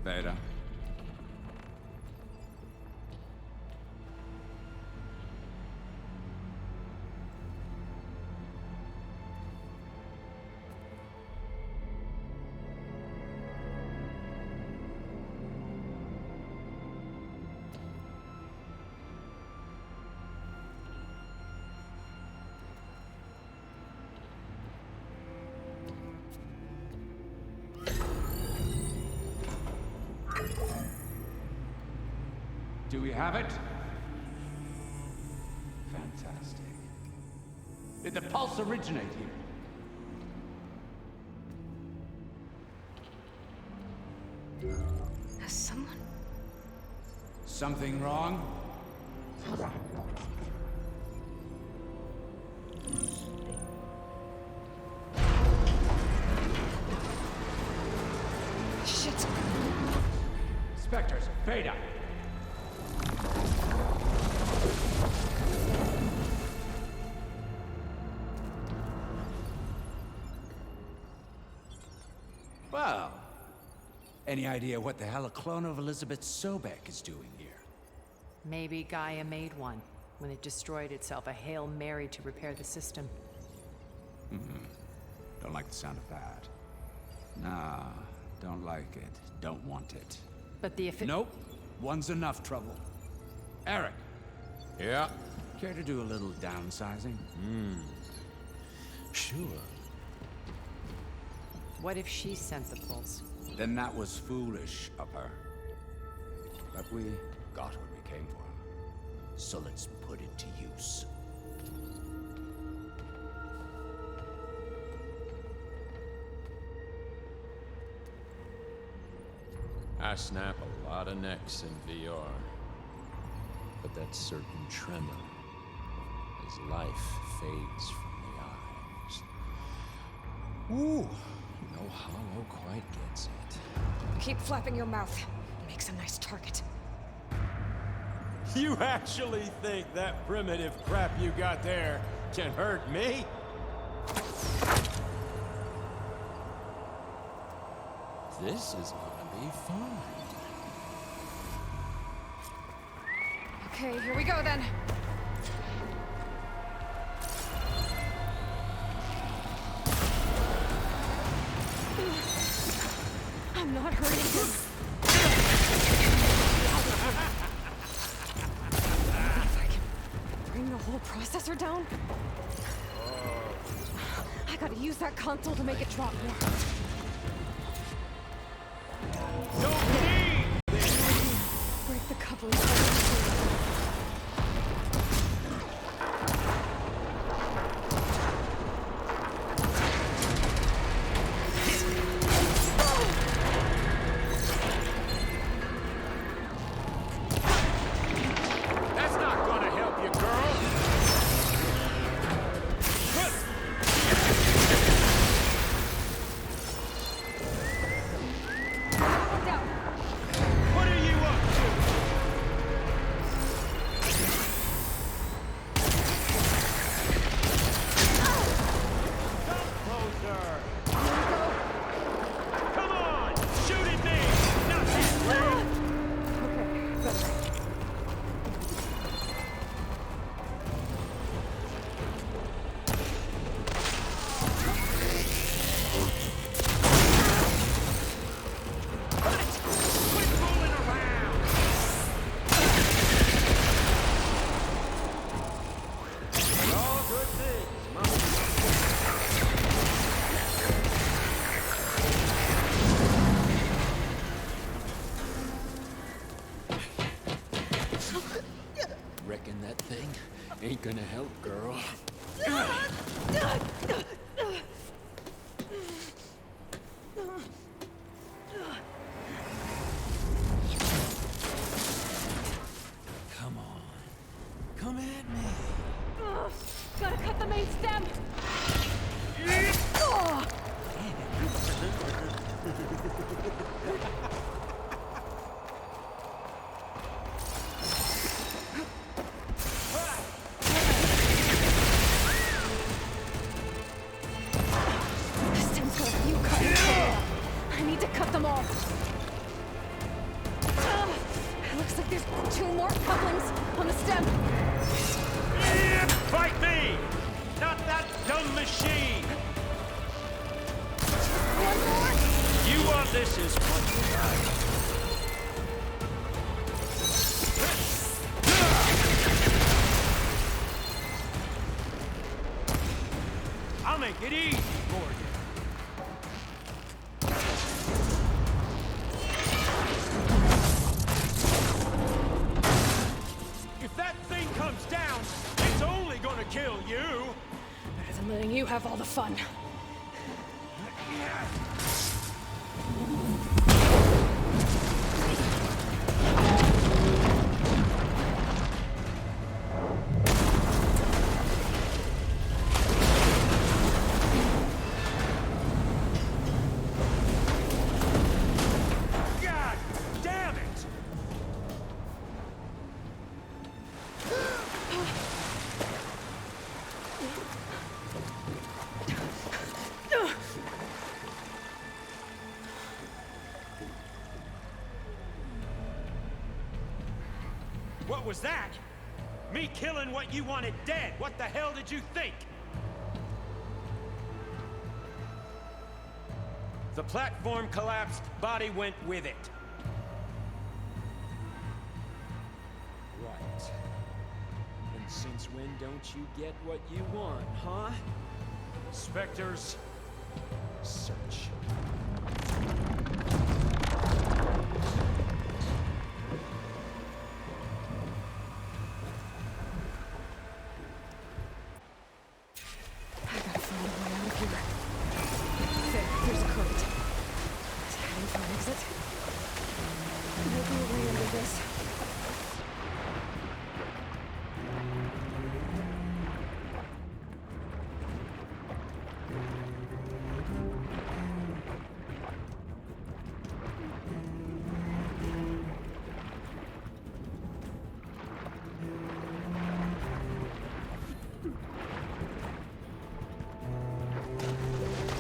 Beta. Do we have it? Fantastic. Did the pulse originate here? Has someone... Something wrong? Shit! Spectres, Beta! Well, any idea what the hell a clone of Elizabeth Sobek is doing here? Maybe Gaia made one when it destroyed itself, a Hail Mary to repair the system. Don't like the sound of that. Nah, don't like it. Don't want it. But the Nope. One's enough trouble. Eric. Yeah? Care to do a little downsizing? Sure. What if she sent the pulse? Then that was foolish of her. But we got what we came for. So let's put it to use. I snap a lot of necks in VR. But that certain tremor as life fades from the eyes. Ooh, no hollow quite gets it. Keep flapping your mouth. It makes a nice target. You actually think that primitive crap you got there can hurt me? This is gonna be fun. Okay, here we go then. I'm not hurting him. If I can bring the whole processor down? use that console to make it drop more. Break the coupling. That's not gonna help you, girl. What are you up to? Come closer. Come on, shoot at me. Not that way. Okay, better. Quit fooling around. All good things, Mama. Reckon that thing ain't gonna help, girl. Come on. Come at me. Ugh, gotta cut the main stem. This stem's got a few cuttings. I need to cut them all. It looks like there's 2 more couplings on the stem. Fight me! Not that dumb machine! One more. You want this as what you like. I'll make it easy for you. If that thing comes down, it's only gonna kill you. Better than letting you have all the fun. God damn it! What was that? Me killing what you wanted dead. What the hell did you think? The platform collapsed, body went with it. Right. And since when don't you get what you want, huh? Spectres, search. I gotta find a way out of here. There's a current. It's heading for an exit. There'll be a way under this.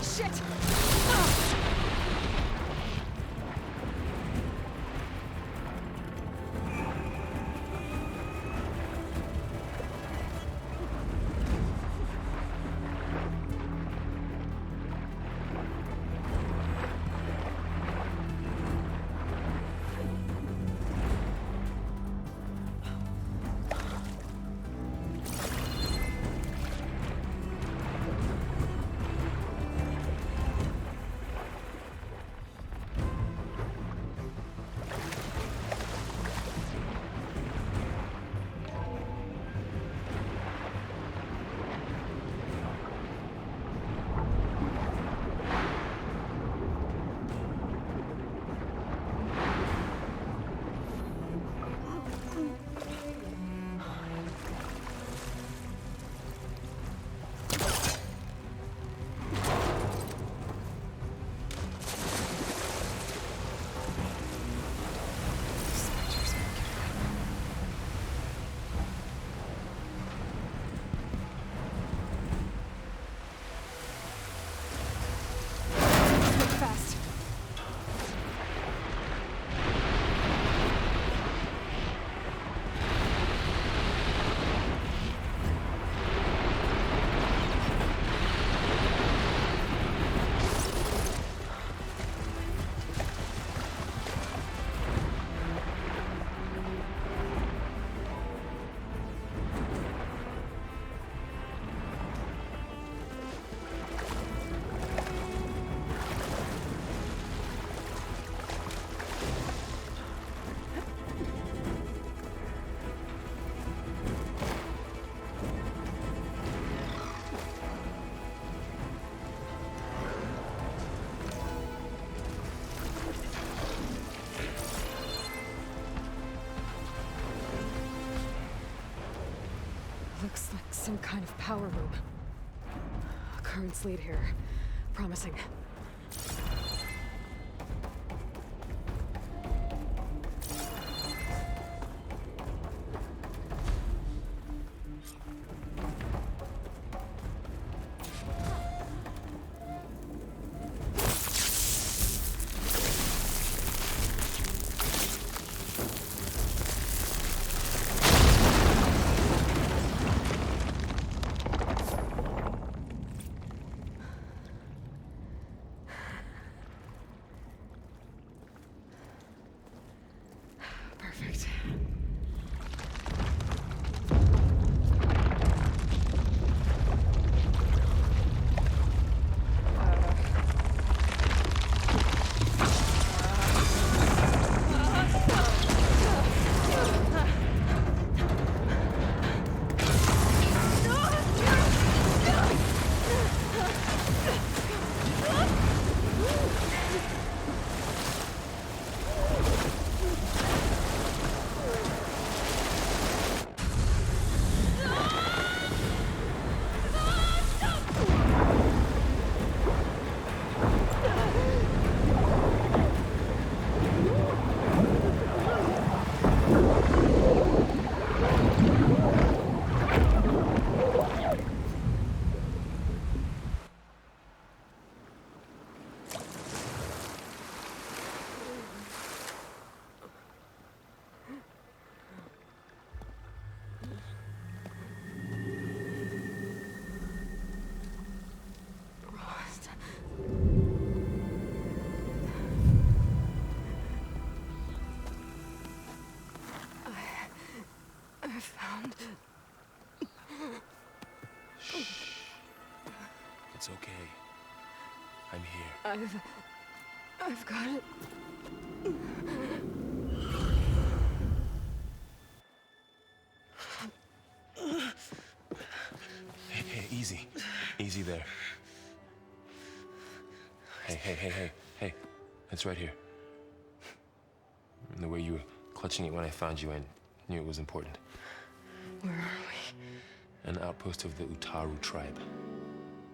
Shit! Ah! Some kind of power room. Currents lead here. Promising. Perfect. I found... It's okay. I'm here. I've got it. Hey, easy. Easy there. Hey. It's right here. And the way you were clutching it when I found you, I knew it was important. Where are we? An outpost of the Utaru tribe.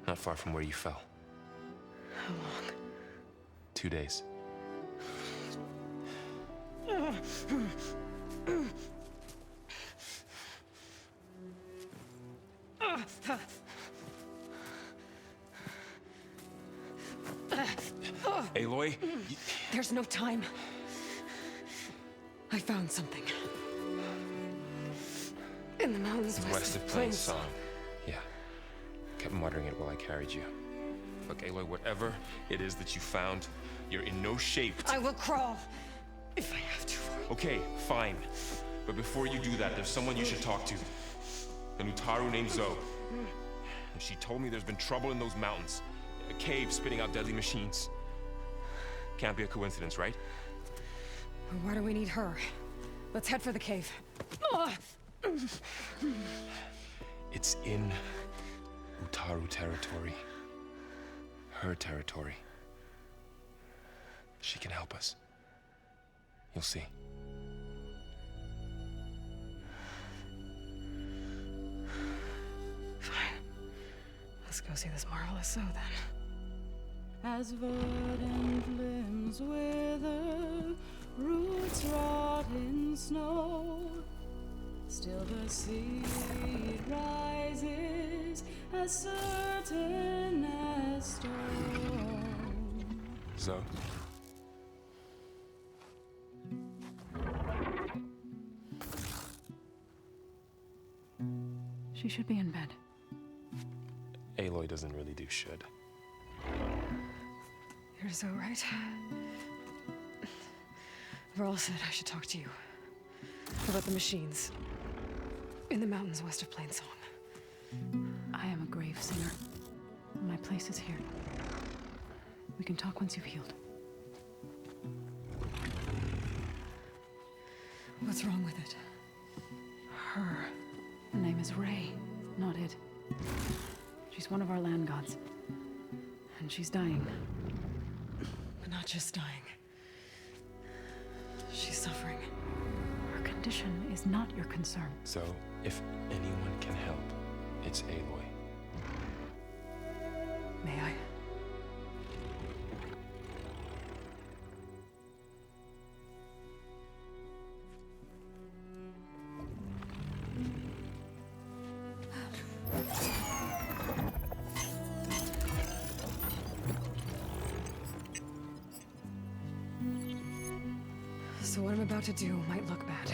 Not far from where you fell. How long? 2 days. Aloy? There's no time. I found something. In the mountains west of Plain Song. Yeah. Kept muttering it while I carried you. Look, Aloy, whatever it is that you found, you're in no shape. I will crawl. If I have to. Okay, fine. But before you do that, there's someone you should talk to. An Utaru named Zoe. And she told me there's been trouble in those mountains. A cave spitting out deadly machines. Can't be a coincidence, right? Why do we need her? Let's head for the cave. It's in Utaru territory. Her territory. She can help us. You'll see. Fine. Let's go see this marvelous Zoe then. As verdant limbs wither, roots rot in snow, still the seed rises as certain as stone. Zoe? She should be in bed. Aloy doesn't really do should. You're so right. Varl said I should talk to you. About the machines. In the mountains west of Plain Song. I am a grave singer. My place is here. We can talk once you've healed. What's wrong with it? Her. Her name is Ray, not it. She's one of our land gods. And she's dying. But not just dying. She's suffering. Her condition is not your concern. So, if anyone can help, It's Aloy. May I? So what I'm about to do might look bad,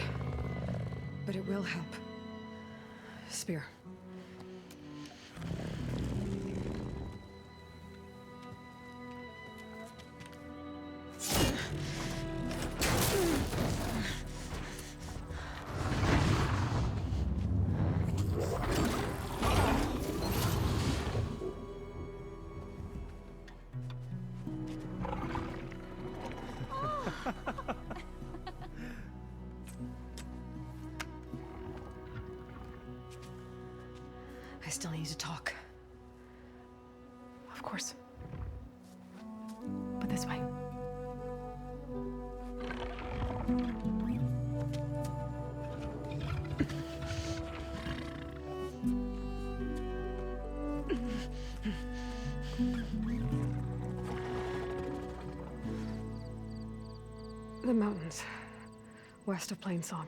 but it will help. Spear. I still need to talk. Of course. But this way. The mountains, west of Plainsong.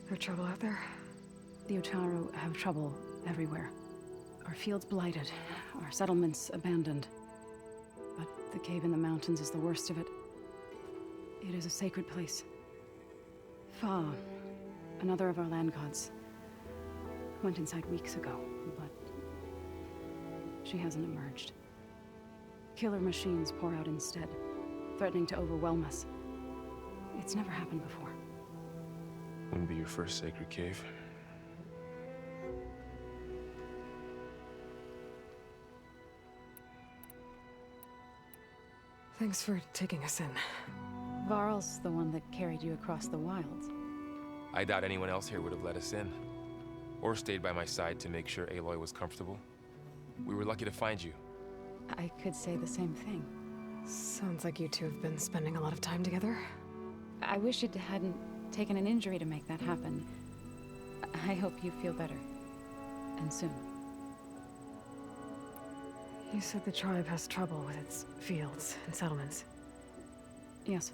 There trouble out there? The Utaru have trouble everywhere. Our fields blighted, our settlements abandoned. But the cave in the mountains is the worst of it. It is a sacred place. Fa, another of our land gods, went inside weeks ago, but she hasn't emerged. Killer machines pour out instead, threatening to overwhelm us. It's never happened before. Wouldn't be your first sacred cave. Thanks for taking us in. Varl's the one that carried you across the wilds. I doubt anyone else here would have let us in. Or stayed by my side to make sure Aloy was comfortable. We were lucky to find you. I could say the same thing. Sounds like you two have been spending a lot of time together. I wish it hadn't taken an injury to make that happen. I hope you feel better. And soon. You said the tribe has trouble with its fields and settlements. Yes.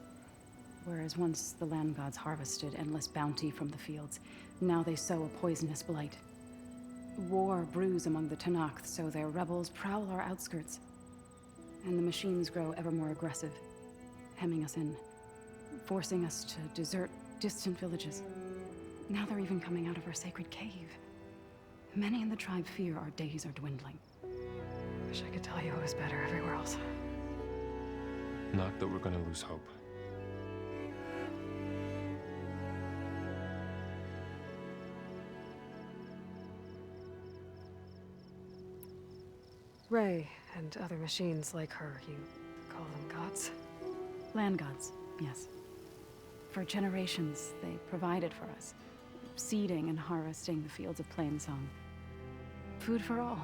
Whereas once the land gods harvested endless bounty from the fields, now they sow a poisonous blight. War brews among the Tenakth, so their rebels prowl our outskirts. And the machines grow ever more aggressive, hemming us in, forcing us to desert distant villages. Now they're even coming out of our sacred cave. Many in the tribe fear our days are dwindling. Wish I could tell you it was better everywhere else. Not that we're gonna lose hope. Ray and other machines like her, you call them gods? Land gods, yes. For generations, they provided for us, seeding and harvesting the fields of Plainsong. Food for all.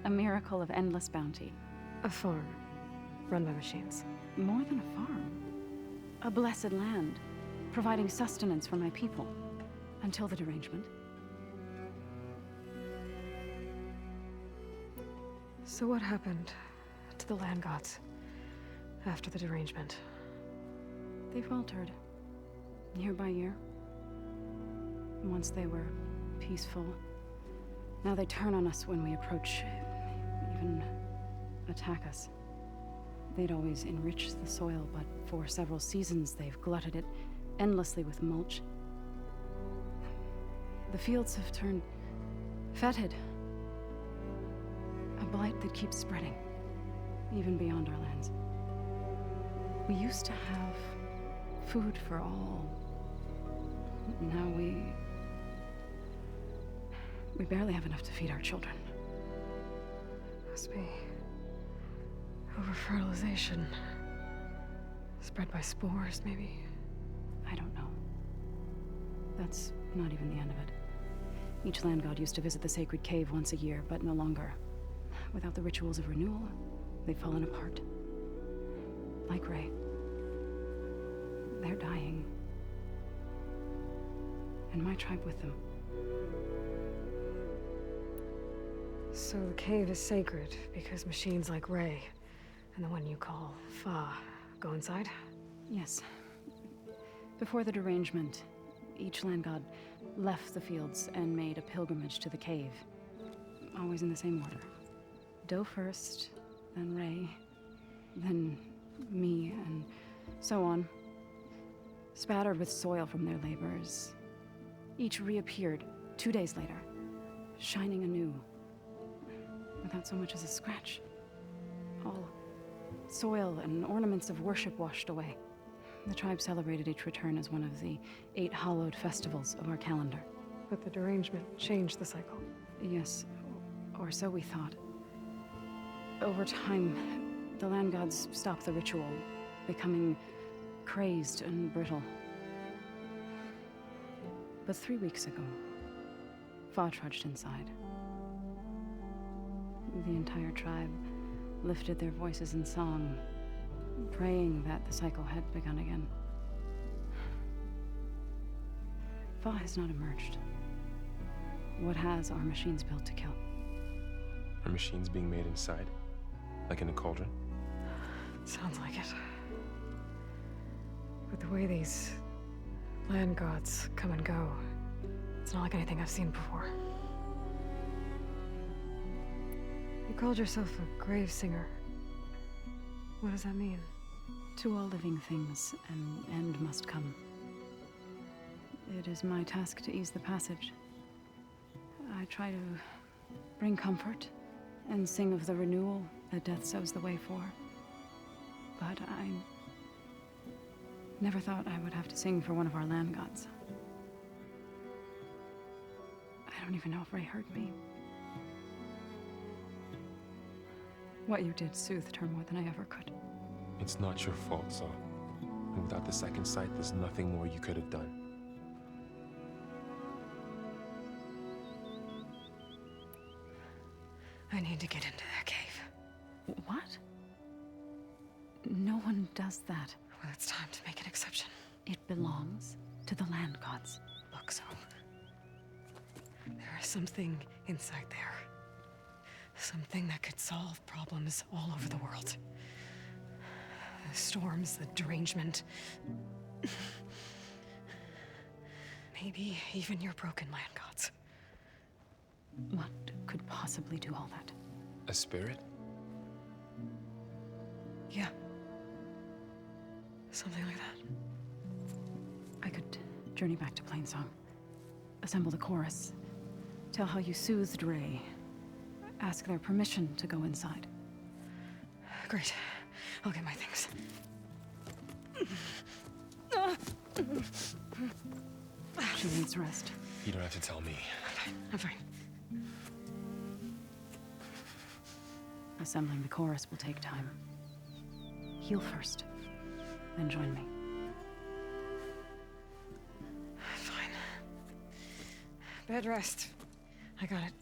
A miracle of endless bounty. A farm, run by machines. More than a farm. A blessed land, providing sustenance for my people. Until the derangement. So what happened to the land gods after the derangement? They faltered, year by year. Once they were peaceful. Now they turn on us when we approach, even attack us. They'd always enriched the soil, but for several seasons they've glutted it endlessly with mulch. The fields have turned fetid. A blight that keeps spreading, even beyond our lands. We used to have food for all. Now we barely have enough to feed our children. Must be over-fertilization. Spread by spores, maybe? I don't know. That's not even the end of it. Each land god used to visit the sacred cave once a year, but no longer. Without the rituals of renewal, they've fallen apart. Like Ray. They're dying. And my tribe with them. So the cave is sacred because machines like Ray and the one you call Fa go inside? Yes. Before the derangement, each land god left the fields and made a pilgrimage to the cave. Always in the same order. Doe first, then Ray, then me, and so on. Spattered with soil from their labors. Each reappeared 2 days later, shining anew, without so much as a scratch. All soil and ornaments of worship washed away. The tribe celebrated each return as one of the 8 hallowed festivals of our calendar. But the derangement changed the cycle. Yes, or so we thought. Over time, the land gods stopped the ritual, becoming crazed and brittle. But 3 weeks ago, Fa trudged inside. The entire tribe lifted their voices in song, praying that the cycle had begun again. Fa has not emerged. What has are machines built to kill? Are machines being made inside? Like in a cauldron? Sounds like it. But the way these land gods come and go, it's not like anything I've seen before. You called yourself a grave singer. What does that mean? To all living things, an end must come. It is my task to ease the passage. I try to bring comfort and sing of the renewal that death sows the way for. But I never thought I would have to sing for one of our land gods. I don't even know if Ray heard me. What you did soothed her more than I ever could. It's not your fault, Zoe. And without the second sight, there's nothing more you could have done. I need to get into that cave. What? No one does that. Well, it's time to make an exception. It belongs to the land gods. Look, Zoe. There is something inside there. Something that could solve problems all over the world. The storms, the derangement. Maybe even your broken land gods. What could possibly do all that? A spirit? Yeah. Something like that. I could journey back to Plainsong. Assemble the chorus. Tell how you soothed Ray. Ask their permission to go inside. Great. I'll get my things. She needs rest. You don't have to tell me. I'm fine. Assembling the chorus will take time. Heal first, then join me. Fine. Bed rest. I got it.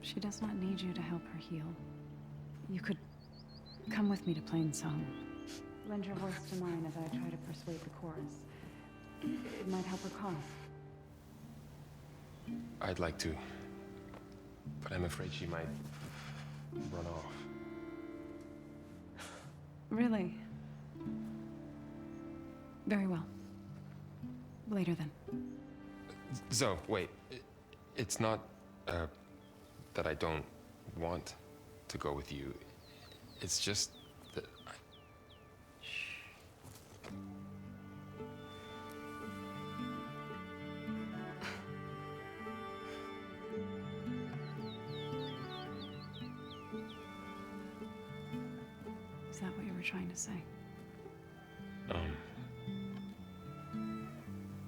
She does not need you to help her heal. You could come with me to Plainsong. Lend your voice to mine as I try to persuade the chorus. It might help her cause. I'd like to, but I'm afraid she might run off. Really? Very well. Later then. Zoe, wait. It's not, that I don't want to go with you. It's just that I... Is that what you were trying to say?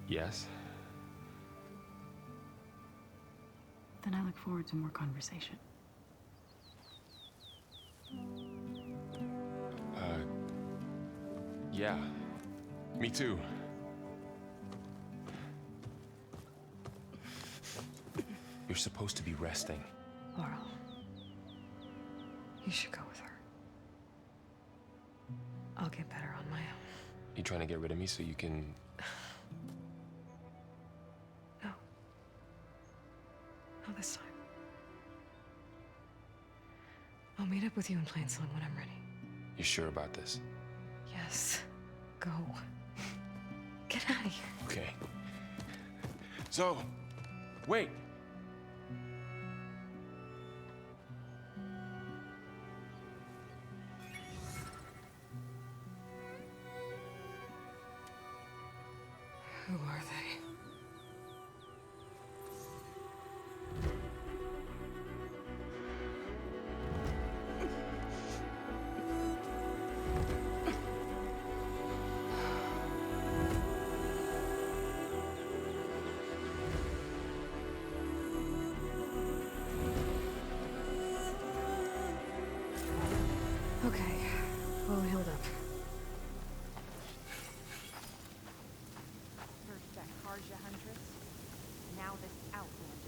Yes? Then I look forward to more conversation. Yeah. Me too. You're supposed to be resting. Laurel. You should go with her. I'll get better on my own. You trying to get rid of me so you can... No. Not this time. I'll meet up with you in Plain Song when I'm ready. You sure about this? Yes. Go. Get out of here. Okay. So, wait. Who are they? Okay, all healed up. First that Karja Huntress, now this outlander.